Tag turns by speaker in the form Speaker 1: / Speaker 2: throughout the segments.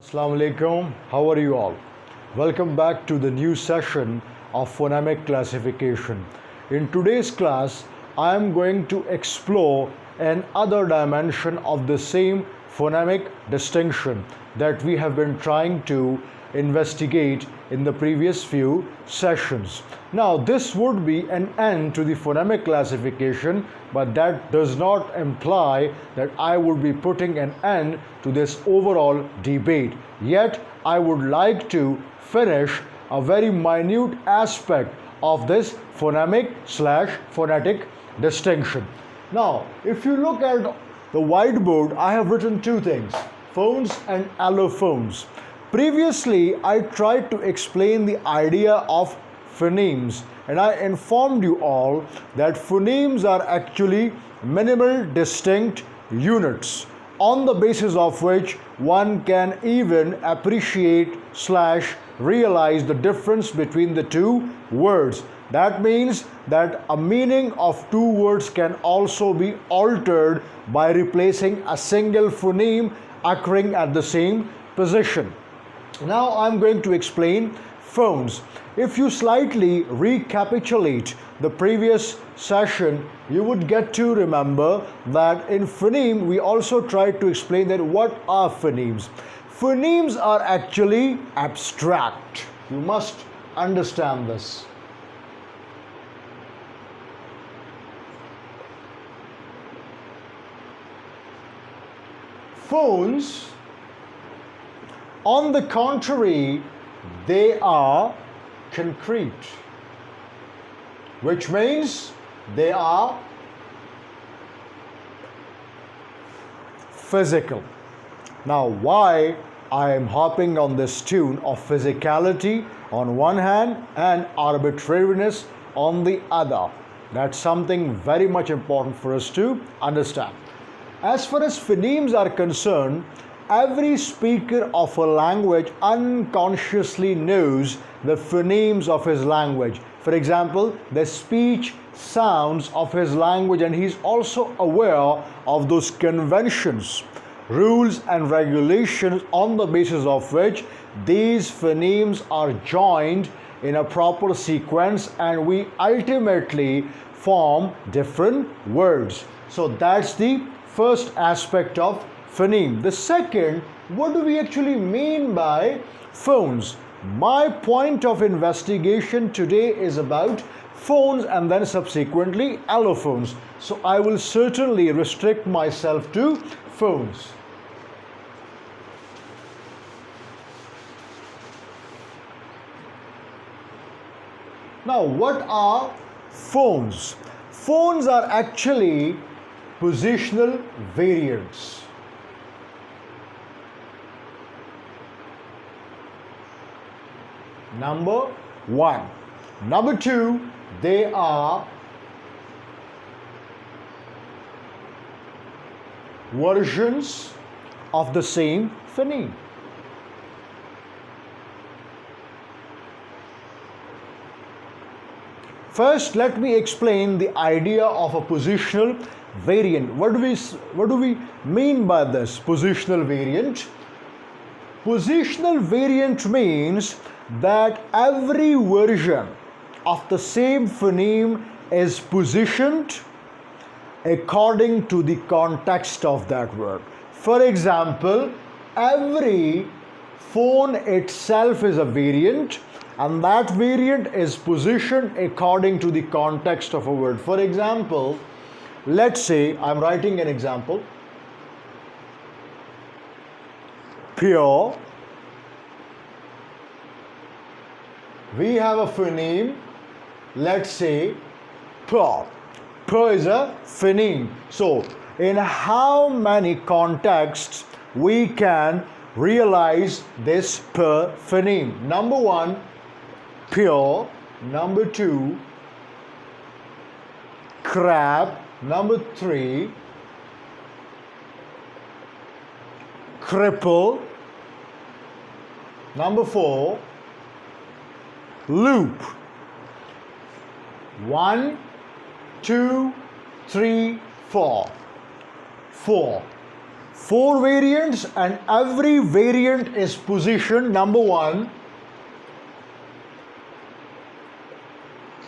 Speaker 1: Assalamu alaikum, how are you all? Welcome back to the new session of phonemic classification. In today's class, I am going to explore another dimension of the same phonemic distinction that we have been trying to investigate in the previous few sessions. Now, this would be an end to the phonemic classification, but that does not imply that I would be putting an end to this overall debate. Yet, I would like to finish a very minute aspect of this phonemic slash phonetic distinction. Now, if you look at the whiteboard, I have written two things: phones and allophones. Previously, I tried to explain the idea of phonemes, and I informed you all that phonemes are actually minimal distinct units on the basis of which one can even appreciate slash realize the difference between the two words. That means that a meaning of two words can also be altered by replacing a single phoneme occurring at the same position. Now I'm going to explain phones. If you slightly recapitulate the previous session, you would get to remember that in phoneme we also tried to explain that what are phonemes. Phonemes are actually abstract. You must understand this. Phones, on the contrary, they are concrete, which means they are physical. Now, why I am hopping on this tune of physicality on one hand and arbitrariness on the other? That's something very much important for us to understand. As far as phonemes are concerned, every speaker of a language unconsciously knows the phonemes of his language. For example, the speech sounds of his language, and he's also aware of those conventions, rules and regulations on the basis of which these phonemes are joined in a proper sequence, and we ultimately form different words. So that's the first aspect of phoneme. The second, what do we actually mean by phones? My point of investigation today is about phones and then subsequently allophones. So I will certainly restrict myself to phones. Now, what are phones? Phones are actually positional variants. Number one. Number two, they are versions of the same phoneme. First, let me explain the idea of a positional variant. What do we mean by this positional variant? Positional variant means that every version of the same phoneme is positioned according to the context of that word. For example, every phone itself is a variant, and that variant is positioned according to the context of a word. For example, let's say I'm writing an example: pure. We have a phoneme, let's say pur. Pur is a phoneme. So, in how many contexts we can realize this pur phoneme? Number one, pure. Number two, crab. Number three, cripple. Number four, loop. 1, 2, 3, 4. 4. 4 variants, and every variant is positioned, number 1,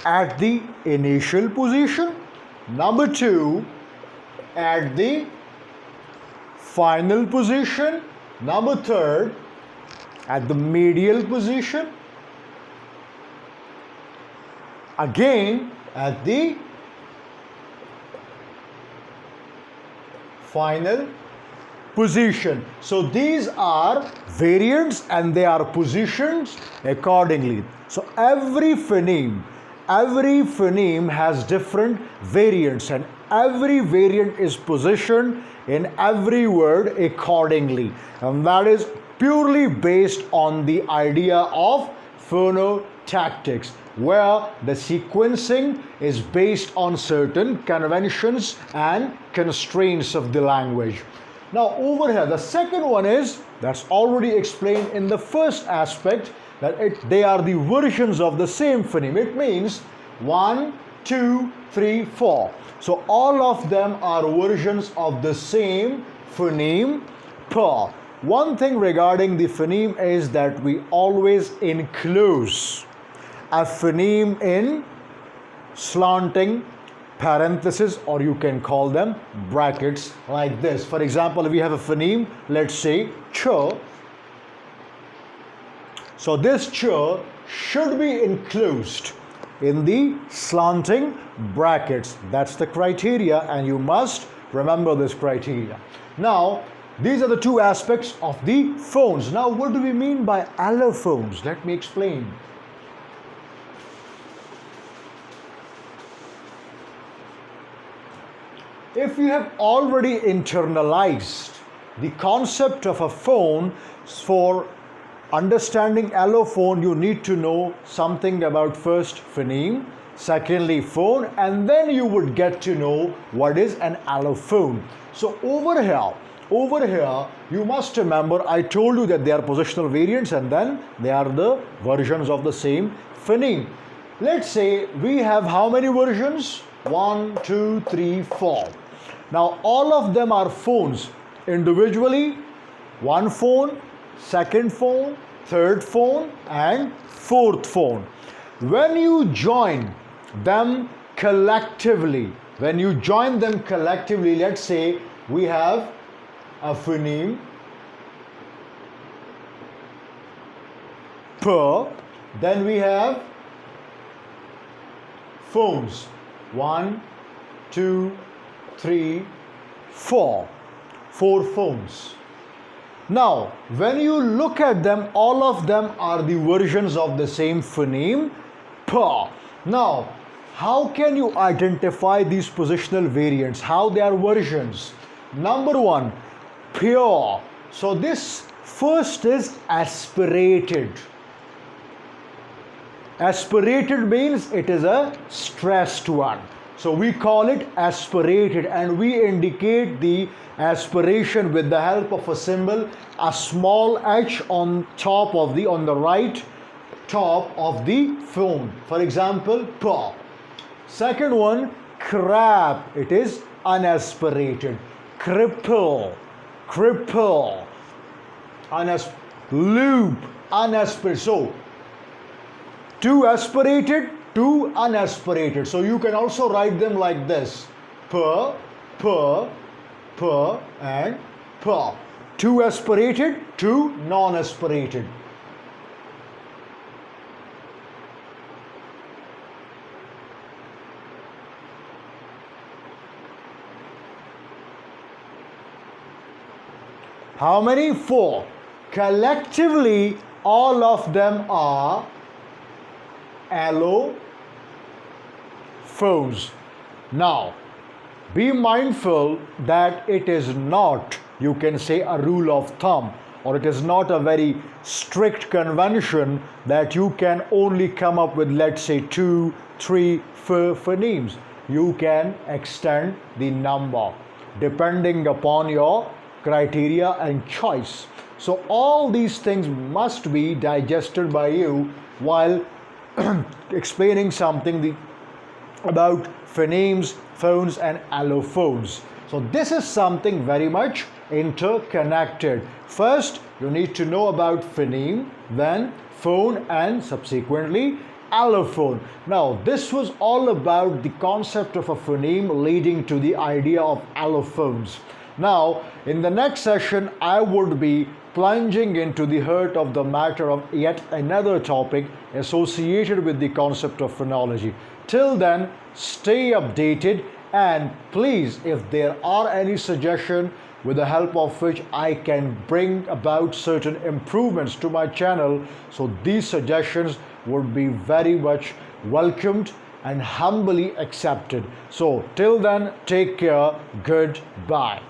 Speaker 1: at the initial position, number 2, at the final position, number 3, at the medial position, again at the final position. So these are variants and they are positioned accordingly. So every phoneme has different variants, and every variant is positioned in every word accordingly, and that is purely based on the idea of phonotactics, where the sequencing is based on certain conventions and constraints of the language. Now over here, the second one is, that's already explained in the first aspect, that they are the versions of the same phoneme. It means 1, 2, 3, 4. So all of them are versions of the same phoneme per. One thing regarding the phoneme is that we always enclose a phoneme in slanting parentheses, or you can call them brackets like this. For example, if we have a phoneme, let's say ch. So this ch should be enclosed in the slanting brackets. That's the criteria, and you must remember this criteria. Now, these are the two aspects of the phones. Now, what do we mean by allophones? Let me explain. If you have already internalized the concept of a phone, for understanding allophone, you need to know something about first phoneme, secondly phone, and then you would get to know what is an allophone. So over here, you must remember, I told you that they are positional variants and then they are the versions of the same phoneme. Let's say we have how many versions? 1, 2, 3, 4. Now all of them are phones individually. One phone, second phone, third phone, and fourth phone. When you join them collectively, let's say we have a phoneme per, then we have phones 1, 2, 3, 4 phones. Now when you look at them, all of them are the versions of the same phoneme per. Now how can you identify these positional variants, how they are versions? Number 1, pure. So this first is aspirated. Aspirated means it is a stressed one. So we call it aspirated, and we indicate the aspiration with the help of a symbol, a small h on the right top of the phone. For example, pa. Second one, crab. It is unaspirated. Cripple. Loop. Unaspirated. So two aspirated, two unaspirated. So you can also write them like this: per, and per. Two aspirated, two non-aspirated. How many? 4. Collectively, all of them are allophones. Now, be mindful that it is not, you can say, a rule of thumb, or it is not a very strict convention that you can only come up with, let's say, 2, 3 phonemes. You can extend the number depending upon your criteria and choice. So all these things must be digested by you while explaining something about phonemes, phones, and allophones. So this is something very much interconnected. First, you need to know about phoneme, then phone, and subsequently allophone. Now, this was all about the concept of a phoneme leading to the idea of allophones. Now, in the next session, I would be plunging into the heart of the matter of yet another topic associated with the concept of phonology. Till then, stay updated, and please, if there are any suggestions with the help of which I can bring about certain improvements to my channel, so these suggestions would be very much welcomed and humbly accepted. So till then, take care. Goodbye.